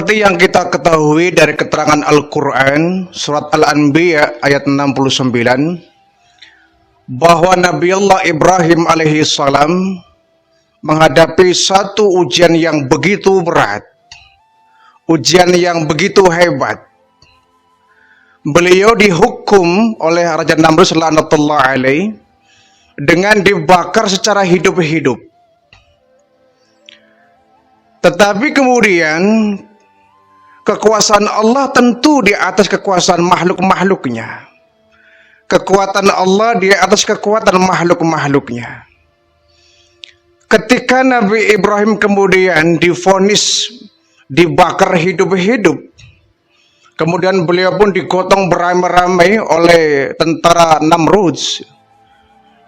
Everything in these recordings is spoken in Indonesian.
Seperti yang kita ketahui dari keterangan Al-Quran, surat Al-Anbiya ayat 69, bahwa Nabi Allah Ibrahim alaihi salam menghadapi satu ujian yang begitu berat, ujian yang begitu hebat. Beliau dihukum oleh Raja Namrud laknatullah alaih dengan dibakar secara hidup-hidup. Tetapi kemudian kekuasaan Allah tentu di atas kekuasaan makhluk-makhluknya. Kekuatan Allah di atas kekuatan makhluk-makhluknya. Ketika Nabi Ibrahim kemudian divonis dibakar hidup-hidup, kemudian beliau pun digotong beramai-ramai oleh tentara Namrud,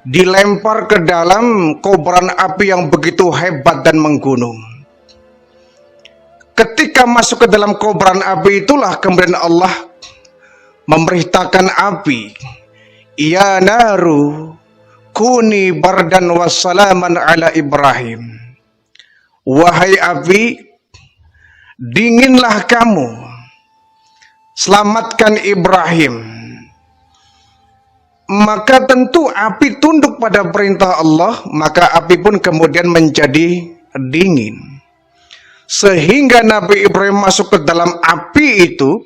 dilempar ke dalam kobaran api yang begitu hebat dan menggunung. Ketika masuk ke dalam kobaran api itulah kemudian Allah memerintahkan api, ya naru kuni bardan wassalaman ala Ibrahim. Wahai api, dinginlah kamu, selamatkan Ibrahim. Maka tentu api tunduk pada perintah Allah, maka api pun kemudian menjadi dingin. Sehingga Nabi Ibrahim masuk ke dalam api itu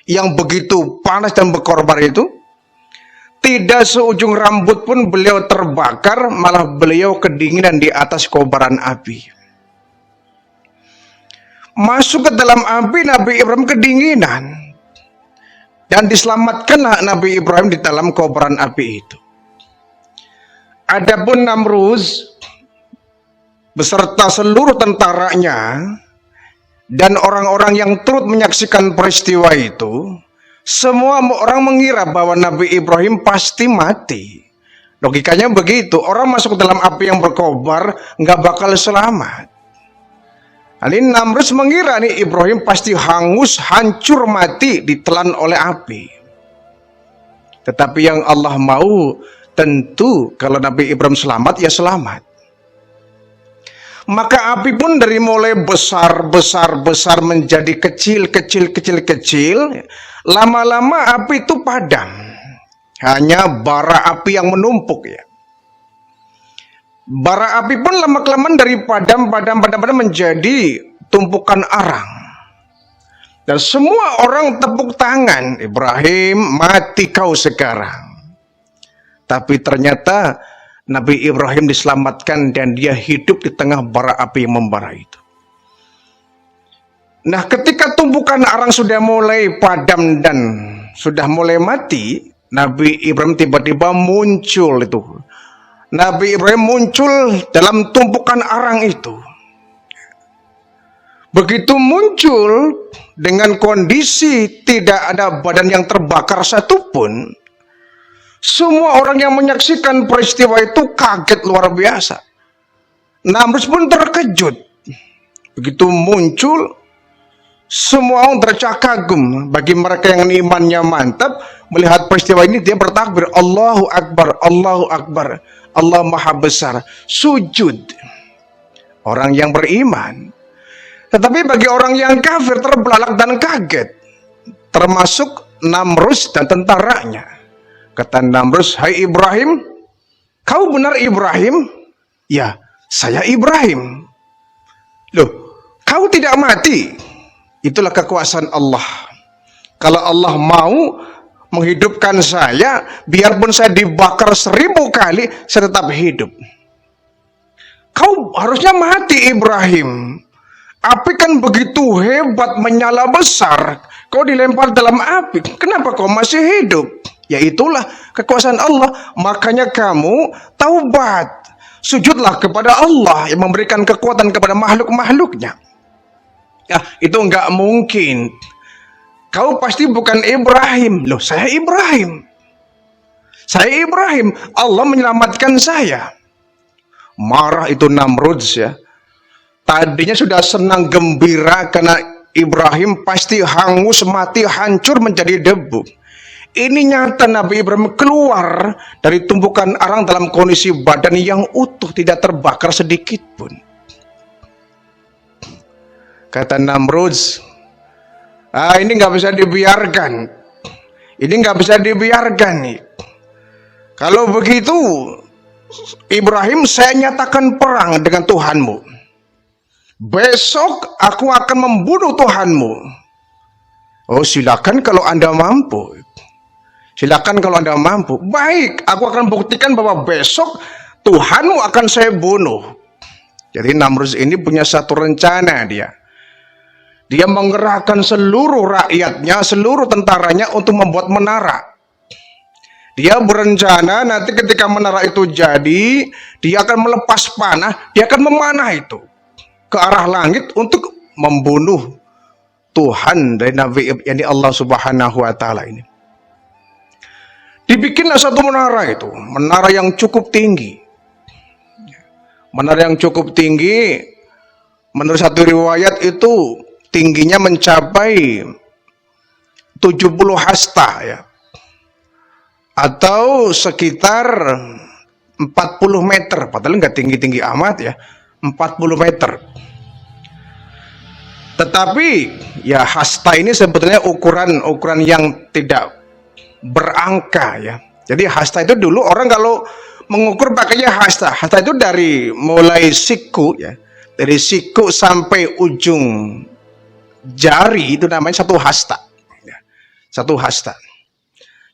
yang begitu panas dan berkorbar itu, tidak seujung rambut pun beliau terbakar, malah beliau kedinginan di atas kobaran api. Masuk ke dalam api, Nabi Ibrahim kedinginan, dan diselamatkanlah Nabi Ibrahim di dalam kobaran api itu. Adapun Namrud beserta seluruh tentaranya dan orang-orang yang turut menyaksikan peristiwa itu, semua orang mengira bahwa Nabi Ibrahim pasti mati. Logikanya begitu, orang masuk ke dalam api yang berkobar nggak bakal selamat. Ini Namrud mengira nih Ibrahim pasti hangus, hancur, mati, ditelan oleh api. Tetapi yang Allah mau tentu kalau Nabi Ibrahim selamat ya selamat. Maka api pun dari mulai besar menjadi kecil, lama-lama api itu padam. Hanya bara api yang menumpuk ya. Bara api pun lama-kelamaan dari padam menjadi tumpukan arang. Dan semua orang tepuk tangan, Ibrahim mati kau sekarang. Tapi ternyata Nabi Ibrahim diselamatkan dan dia hidup di tengah bara api yang membara itu. Nah, ketika tumpukan arang sudah mulai padam dan sudah mulai mati, Nabi Ibrahim tiba-tiba muncul itu. Nabi Ibrahim muncul dalam tumpukan arang itu. Begitu muncul dengan kondisi tidak ada badan yang terbakar satupun, semua orang yang menyaksikan peristiwa itu kaget luar biasa. Namrud pun terkejut. Begitu muncul, semua orang tercak kagum. Bagi mereka yang imannya mantap, melihat peristiwa ini dia bertakbir, Allahu Akbar, Allahu Akbar, Allah Maha Besar, sujud. Orang yang beriman. Tetapi bagi orang yang kafir terbelalak dan kaget, termasuk Namrud dan tentaranya. Kata Namrud, hai Ibrahim, kau benar Ibrahim? Ya, saya Ibrahim. Loh, kau tidak mati? Itulah kekuasaan Allah. Kalau Allah mau menghidupkan saya, biarpun saya dibakar 1000 kali, saya tetap hidup. Kau harusnya mati Ibrahim. Api kan begitu hebat, menyala besar. Kau dilempar dalam api, kenapa kau masih hidup? Ya itulah kekuasaan Allah. Makanya kamu taubat, sujudlah kepada Allah yang memberikan kekuatan kepada makhluk-makhluknya. Ya, itu enggak mungkin. Kau pasti bukan Ibrahim. Loh, saya Ibrahim. Saya Ibrahim. Allah menyelamatkan saya. Marah itu Namrud ya. Tadinya sudah senang gembira karena Ibrahim pasti hangus, mati, hancur menjadi debu. Ini nyata Nabi Ibrahim keluar dari tumpukan arang dalam kondisi badan yang utuh, tidak terbakar sedikit pun. Kata Namrud, ini nggak bisa dibiarkan. Ini nggak bisa dibiarkan nih. Kalau begitu, Ibrahim, saya nyatakan perang dengan Tuhanmu. Besok aku akan membunuh Tuhanmu. Oh, silakan kalau Anda mampu. Silakan kalau Anda mampu. Baik, aku akan buktikan bahwa besok Tuhanmu akan saya bunuh. Jadi Namrud ini punya satu rencana dia. Dia menggerakkan seluruh rakyatnya, seluruh tentaranya untuk membuat menara. Dia berencana nanti ketika menara itu jadi, dia akan melepas panah, dia akan memanah itu ke arah langit untuk membunuh Tuhan dari Nabi, yakni Allah Subhanahu wa Ta'ala ini. Dibikinlah satu menara itu, menara yang cukup tinggi. Menara yang cukup tinggi, menurut satu riwayat itu tingginya mencapai 70 hasta ya. Atau sekitar 40 meter, padahal nggak tinggi-tinggi amat ya, 40 meter. Tetapi ya hasta ini sebetulnya ukuran yang tidak berangka ya. Jadi hasta itu dulu orang kalau mengukur pakainya hasta. Hasta itu dari mulai siku ya, dari siku sampai ujung jari itu namanya satu hasta. Satu hasta.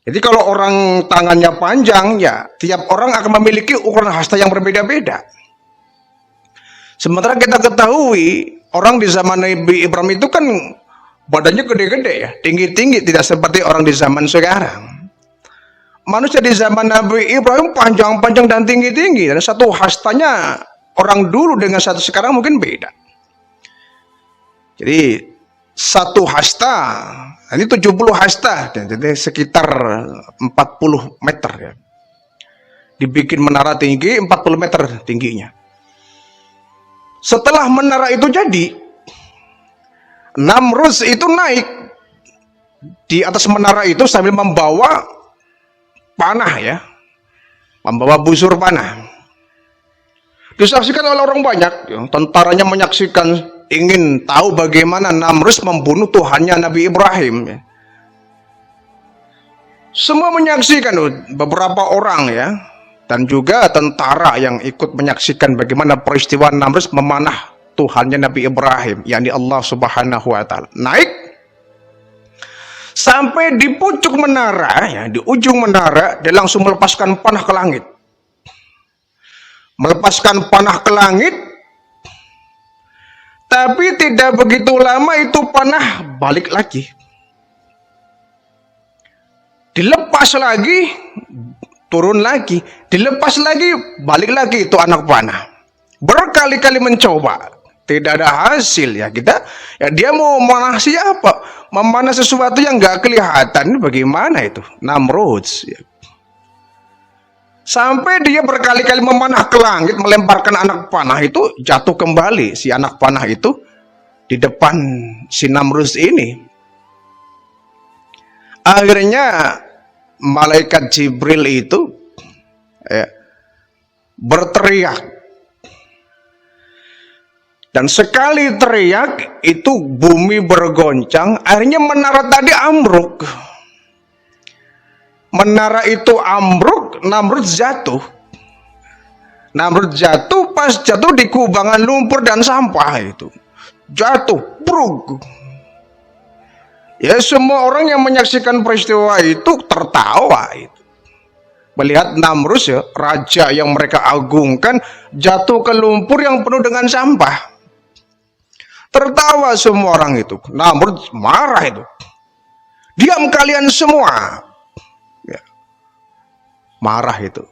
Jadi kalau orang tangannya panjang ya, tiap orang akan memiliki ukuran hasta yang berbeda-beda. Sementara kita ketahui orang di zaman Nabi Ibrahim itu kan badannya gede-gede ya, tinggi-tinggi, tidak seperti orang di zaman sekarang. Manusia di zaman Nabi Ibrahim panjang-panjang dan tinggi-tinggi, dan satu hastanya orang dulu dengan satu sekarang mungkin beda. Jadi satu hasta, ini 70 hasta, jadi sekitar 40 meter ya. Dibikin menara tinggi 40 meter tingginya. Setelah menara itu jadi, Namrud itu naik di atas menara itu sambil membawa panah ya, membawa busur panah. Disaksikan oleh orang banyak, ya. Tentaranya menyaksikan, ingin tahu bagaimana Namrud membunuh Tuhannya Nabi Ibrahim ya. Semua menyaksikan, beberapa orang ya, dan juga tentara yang ikut menyaksikan bagaimana peristiwa Namrud memanah Tuhannya Nabi Ibrahim, yakni Allah Subhanahu wa Ta'ala. Naik sampai di pucuk menara ya, di ujung menara, dia langsung melepaskan panah ke langit. Melepaskan panah ke langit, tapi tidak begitu lama itu panah balik lagi. Dilepas lagi, turun lagi, dilepas lagi, balik lagi itu anak panah. Berkali-kali mencoba, tidak ada hasil ya. Dia mau memanah siapa? Memanah sesuatu yang nggak kelihatan, bagaimana itu? Namrud ya. Sampai dia berkali-kali memanah ke langit, melemparkan anak panah itu, jatuh kembali si anak panah itu di depan si Namrud ini. Akhirnya malaikat Jibril itu ya, berteriak, dan sekali teriak itu bumi bergoncang. Akhirnya menara tadi ambruk. Menara itu ambruk, Namrud jatuh. Namrud jatuh, pas jatuh di kubangan lumpur dan sampah itu. Jatuh, bruk. Ya, semua orang yang menyaksikan peristiwa itu tertawa itu. Melihat Namrud ya, raja yang mereka agungkan, jatuh ke lumpur yang penuh dengan sampah. Tertawa semua orang itu. Namrud marah itu. Diam kalian semua. Marah itu.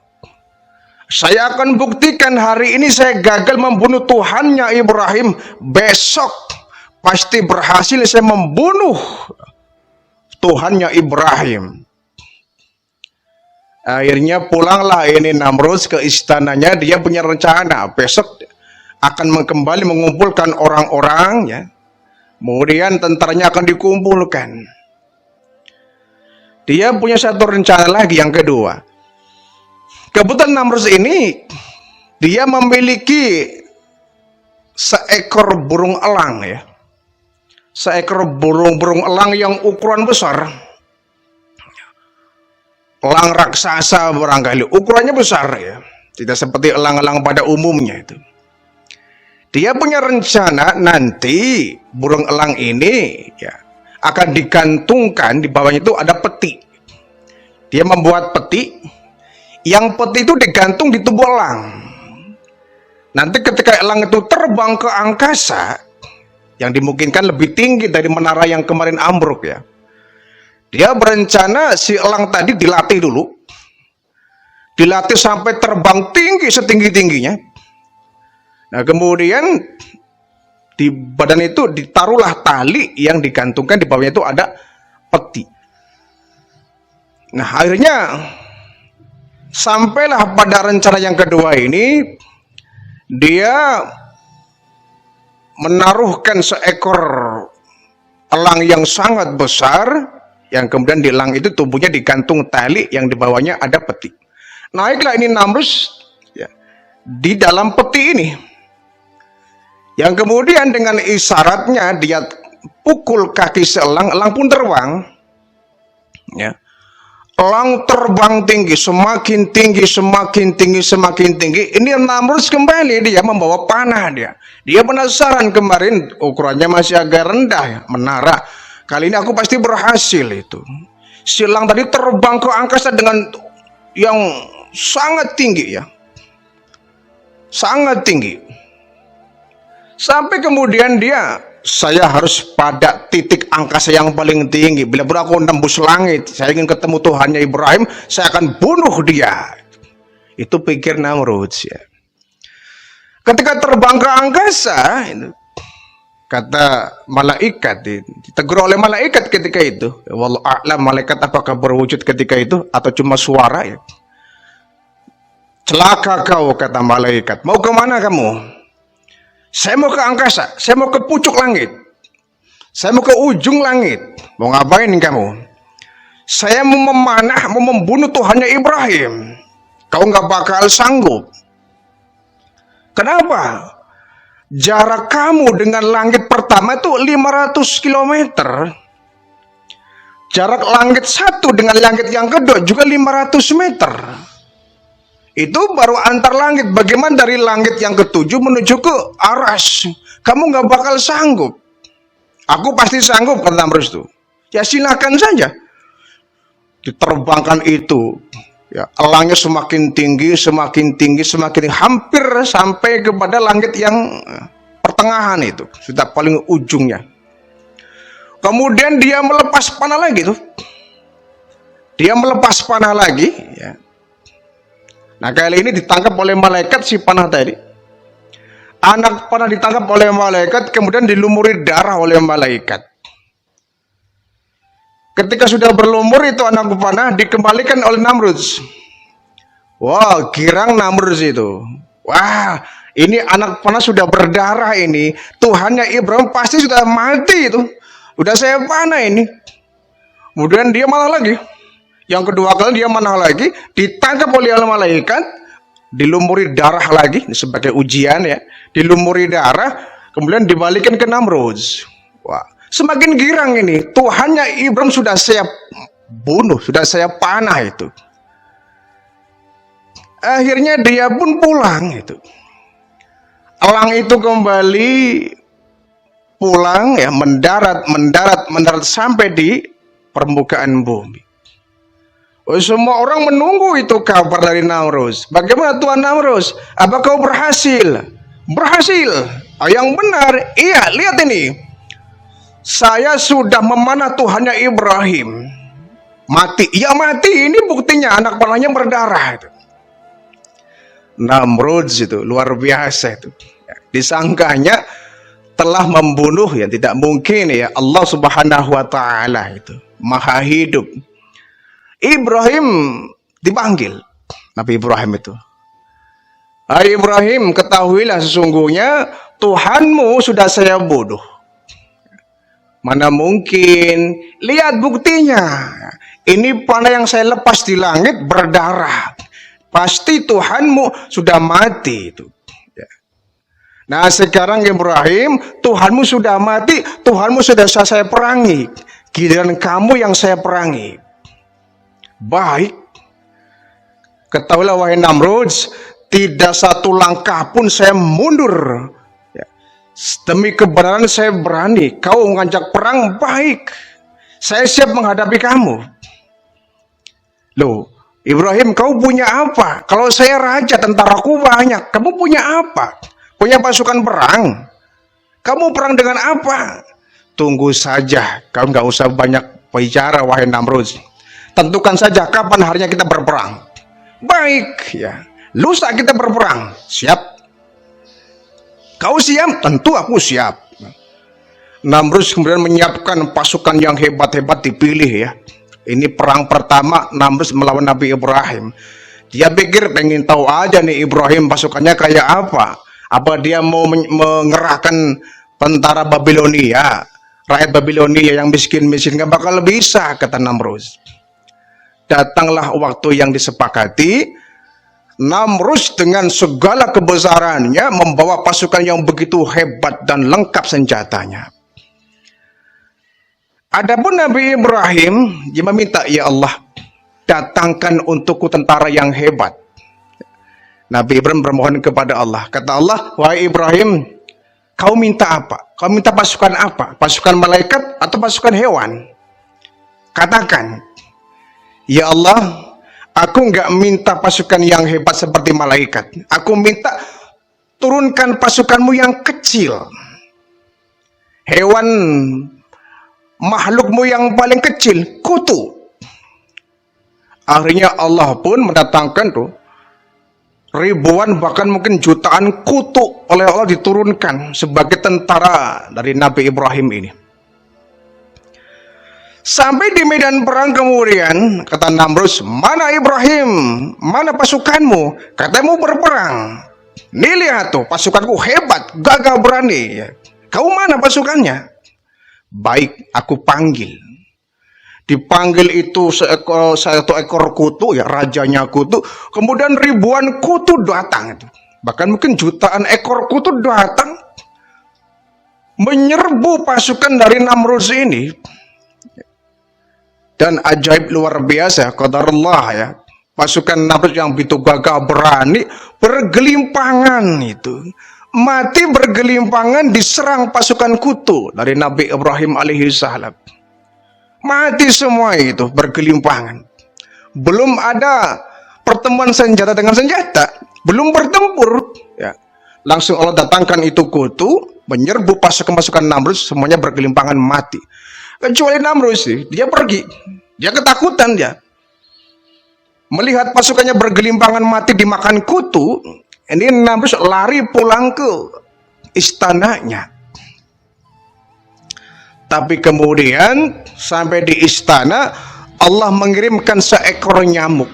Saya akan buktikan hari ini saya gagal membunuh Tuhannya Ibrahim. Besok pasti berhasil saya membunuh Tuhannya Ibrahim. Akhirnya pulanglah ini Namrud ke istananya. Dia punya rencana besok akan kembali mengumpulkan orang-orang ya. Kemudian tentaranya akan dikumpulkan. Dia punya satu rencana lagi yang kedua. Kebetulan Namrud ini dia memiliki seekor burung elang ya. seekor burung-burung elang yang ukuran besar. Elang raksasa barangkali, ukurannya besar ya. Tidak seperti elang-elang pada umumnya itu. Dia punya rencana nanti burung elang ini ya akan digantungkan di bawahnya itu ada peti. Dia membuat peti, yang peti itu digantung di tubuh elang. Nanti ketika elang itu terbang ke angkasa, yang dimungkinkan lebih tinggi dari menara yang kemarin ambruk ya. Dia berencana si elang tadi dilatih dulu. Dilatih sampai terbang tinggi setinggi-tingginya. Nah kemudian di badan itu ditaruhlah tali yang digantungkan di bawahnya itu ada peti. Nah akhirnya sampailah pada rencana yang kedua ini. Dia menaruhkan seekor elang yang sangat besar, yang kemudian di elang itu tubuhnya digantung tali yang di bawahnya ada peti. Naiklah ini Namrus ya, di dalam peti ini. Yang kemudian dengan isyaratnya dia pukul kaki seelang, elang pun terbang. Ya. Elang terbang tinggi, semakin tinggi, semakin tinggi, semakin tinggi. Ini Namrus kembali, dia membawa panah dia. Dia penasaran kemarin ukurannya masih agak rendah ya, menara. Kali ini aku pasti berhasil itu. Si elang tadi terbang ke angkasa dengan yang sangat tinggi ya. Sangat tinggi. Sampai kemudian saya harus pada titik angkasa yang paling tinggi. Bila aku nembus langit, saya ingin ketemu Tuhannya Ibrahim, saya akan bunuh dia. Itu pikir Namrud ya. Ketika terbang ke angkasa, kata malaikat, ditegur oleh malaikat ketika itu. Wallahu a'lam, malaikat apakah berwujud ketika itu atau cuma suara ya. Celaka kau, kata malaikat. Mau kemana kamu? Saya mau ke angkasa, saya mau ke pucuk langit, saya mau ke ujung langit. Mau ngapain kamu? Saya mau memanah, mau membunuh Tuhannya Ibrahim. Kau nggak bakal sanggup. Kenapa? Jarak kamu dengan langit pertama itu 500 km. Jarak langit satu dengan langit yang kedua juga 500 meter. Itu baru antar langit. Bagaimana dari langit yang ketujuh menuju ke aras? Kamu nggak bakal sanggup. Aku pasti sanggup, kata Namrus itu. Ya silakan saja. Diterbangkan itu. Ya, elangnya semakin tinggi, semakin tinggi, semakin tinggi. Hampir sampai kepada langit yang pertengahan itu. Sudah paling ujungnya. Kemudian dia melepas panah lagi tuh. Dia melepas panah lagi. Ya. Nah kali ini ditangkap oleh malaikat si panah tadi. Anak panah ditangkap oleh malaikat, kemudian dilumuri darah oleh malaikat. Ketika sudah berlumur itu anak panah dikembalikan oleh Namrus. Wah, girang Namrus itu. Wah, ini anak panah sudah berdarah ini. Tuhannya Ibrahim pasti sudah mati itu. Udah saya panah ini. Kemudian dia malah lagi. Yang kedua kali dia manah lagi, ditangkap oleh malaikat, dilumuri darah lagi sebagai ujian ya, dilumuri darah, kemudian dibalikin ke Namrud. Wah, semakin girang ini. Tuhannya Ibrahim sudah saya bunuh, sudah saya panah itu. Akhirnya dia pun pulang itu. Elang itu kembali pulang ya, mendarat sampai di permukaan bumi. Semua orang menunggu itu kabar dari Namrus. Bagaimana Tuhan Namrus? Apa kau berhasil? Berhasil. Yang benar. Iya, lihat ini. Saya sudah memanah Tuhannya Ibrahim. Mati. Ya mati. Ini buktinya anak panahnya berdarah itu. Namrud itu luar biasa itu. Disangkanya telah membunuh ya, tidak mungkin ya, Allah Subhanahu wa taala itu Maha hidup. Ibrahim dipanggil, Nabi Ibrahim itu. Hai Ibrahim, ketahuilah sesungguhnya Tuhanmu sudah saya bunuh. Mana mungkin? Lihat buktinya. Ini panah yang saya lepas di langit berdarah. Pasti Tuhanmu sudah mati itu. Nah sekarang Ibrahim, Tuhanmu sudah mati, Tuhanmu sudah saya perangi. Giliran kamu yang saya perangi. Baik. Ketahuilah wahai Namrud, tidak satu langkah pun saya mundur. Ya. Demi kebenaran saya berani. Kau mengajak perang, baik. Saya siap menghadapi kamu. Loh, Ibrahim, kau punya apa? Kalau saya raja, tentaraku banyak. Kamu punya apa? Punya pasukan perang? Kamu perang dengan apa? Tunggu saja, kau nggak usah banyak bicara, wahai Namrud. Tentukan saja kapan harinya kita berperang. Baik, ya. Lusa kita berperang. Siap. Kau siap? Tentu aku siap. Namrud kemudian menyiapkan pasukan yang hebat-hebat dipilih ya. Ini perang pertama Namrud melawan Nabi Ibrahim. Dia pikir pengen tahu aja nih Ibrahim pasukannya kayak apa. Apa dia mau mengerahkan tentara Babilonia, rakyat Babilonia yang miskin-miskin, nggak bakal bisa, kata Namrud. Datanglah waktu yang disepakati. Namrud dengan segala kebesarannya membawa pasukan yang begitu hebat dan lengkap senjatanya. Adapun Nabi Ibrahim, dia meminta, ya Allah, datangkan untukku tentara yang hebat. Nabi Ibrahim bermohon kepada Allah. Kata Allah, wahai Ibrahim, kau minta apa? Kau minta pasukan apa? Pasukan malaikat atau pasukan hewan? Katakan, ya Allah, aku nggak minta pasukan yang hebat seperti malaikat. Aku minta turunkan pasukanmu yang kecil. Hewan makhlukmu yang paling kecil, kutu. Akhirnya Allah pun mendatangkan tuh ribuan bahkan mungkin jutaan kutu oleh Allah diturunkan sebagai tentara dari Nabi Ibrahim ini. Sampai di medan perang kemudian kata Namrud, mana Ibrahim, mana pasukanmu? Katanya berperang. Nih lihat tuh pasukanku hebat, gagah berani. Kau mana pasukannya? Baik, aku panggil. Dipanggil itu satu ekor kutu, ya rajanya kutu. Kemudian ribuan kutu datang itu. Bahkan mungkin jutaan ekor kutu datang menyerbu pasukan dari Namrud ini. Dan ajaib luar biasa, qadarullah ya. Pasukan Namrud yang begitu gagah berani bergelimpangan itu. Mati bergelimpangan diserang pasukan kutu dari Nabi Ibrahim alaihissalam. Mati semua itu bergelimpangan. Belum ada pertemuan senjata dengan senjata, belum bertempur ya. Langsung Allah datangkan itu kutu menyerbu pasukan-pasukan Namrud, semuanya bergelimpangan mati. Kecuali Namrud sih, dia pergi. Dia ketakutan dia. Melihat pasukannya bergelimpangan mati dimakan kutu, ini Namrud lari pulang ke istananya. Tapi kemudian sampai di istana Allah mengirimkan seekor nyamuk.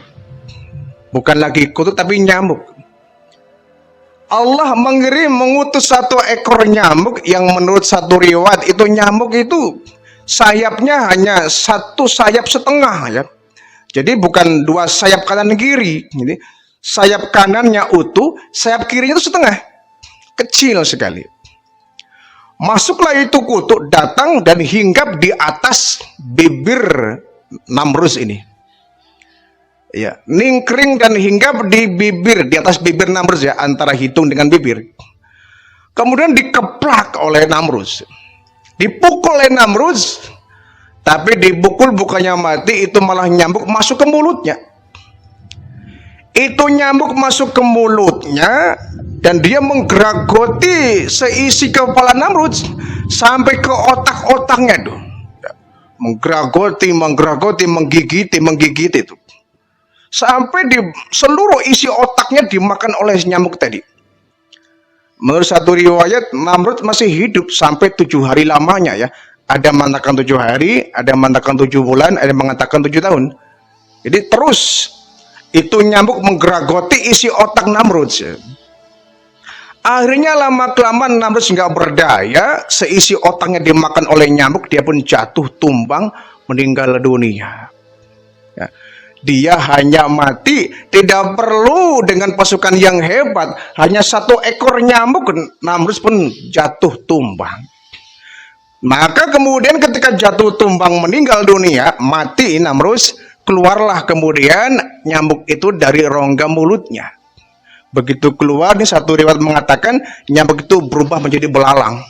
Bukan lagi kutu tapi nyamuk. Allah mengutus satu ekor nyamuk yang menurut satu riwayat itu nyamuk itu sayapnya hanya satu sayap setengah ya. Jadi bukan dua sayap kanan kiri. Jadi sayap kanannya utuh, sayap kirinya itu setengah. Kecil sekali. Masuklah itu kutu datang dan hinggap di atas bibir Namrud ini. Ya, ningkring dan hinggap di bibir, di atas bibir Namrud ya, antara hidung dengan bibir. Kemudian dikeplak oleh Namrud. Dipukul oleh Namrud, tapi dipukul bukannya mati, itu malah nyambuk masuk ke mulutnya. Itu nyambuk masuk ke mulutnya dan dia menggeragoti seisi kepala Namrud sampai ke otak-otaknya tuh. Menggeragoti, menggigit itu. Sampai di seluruh isi otaknya dimakan oleh nyamuk tadi. Menurut satu riwayat Namrud masih hidup sampai 7 hari lamanya ya. Ada yang mengatakan 7 hari, ada yang mengatakan 7 bulan, ada yang mengatakan 7 tahun. Jadi terus itu nyamuk menggeragoti isi otak Namrud. Akhirnya lama-kelamaan Namrud nggak berdaya, seisi otaknya dimakan oleh nyamuk, dia pun jatuh tumbang meninggal dunia. Ya. Dia hanya mati, tidak perlu dengan pasukan yang hebat, hanya satu ekor nyamuk, Namrus pun jatuh tumbang. Maka kemudian ketika jatuh tumbang meninggal dunia, mati Namrus, keluarlah kemudian nyamuk itu dari rongga mulutnya. Begitu keluar, ini satu riwayat mengatakan nyamuk itu berubah menjadi belalang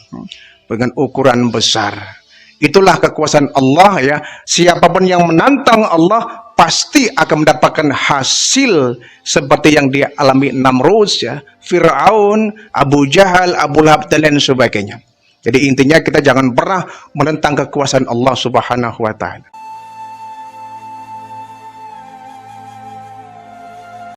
dengan ukuran besar. Itulah kekuasaan Allah ya. Siapapun yang menantang Allah pasti akan mendapatkan hasil seperti yang dia alami Namrus ya, Fir'aun, Abu Jahal, Abu Lahab dan lain sebagainya. Jadi intinya kita jangan pernah menentang kekuasaan Allah Subhanahu wa taala.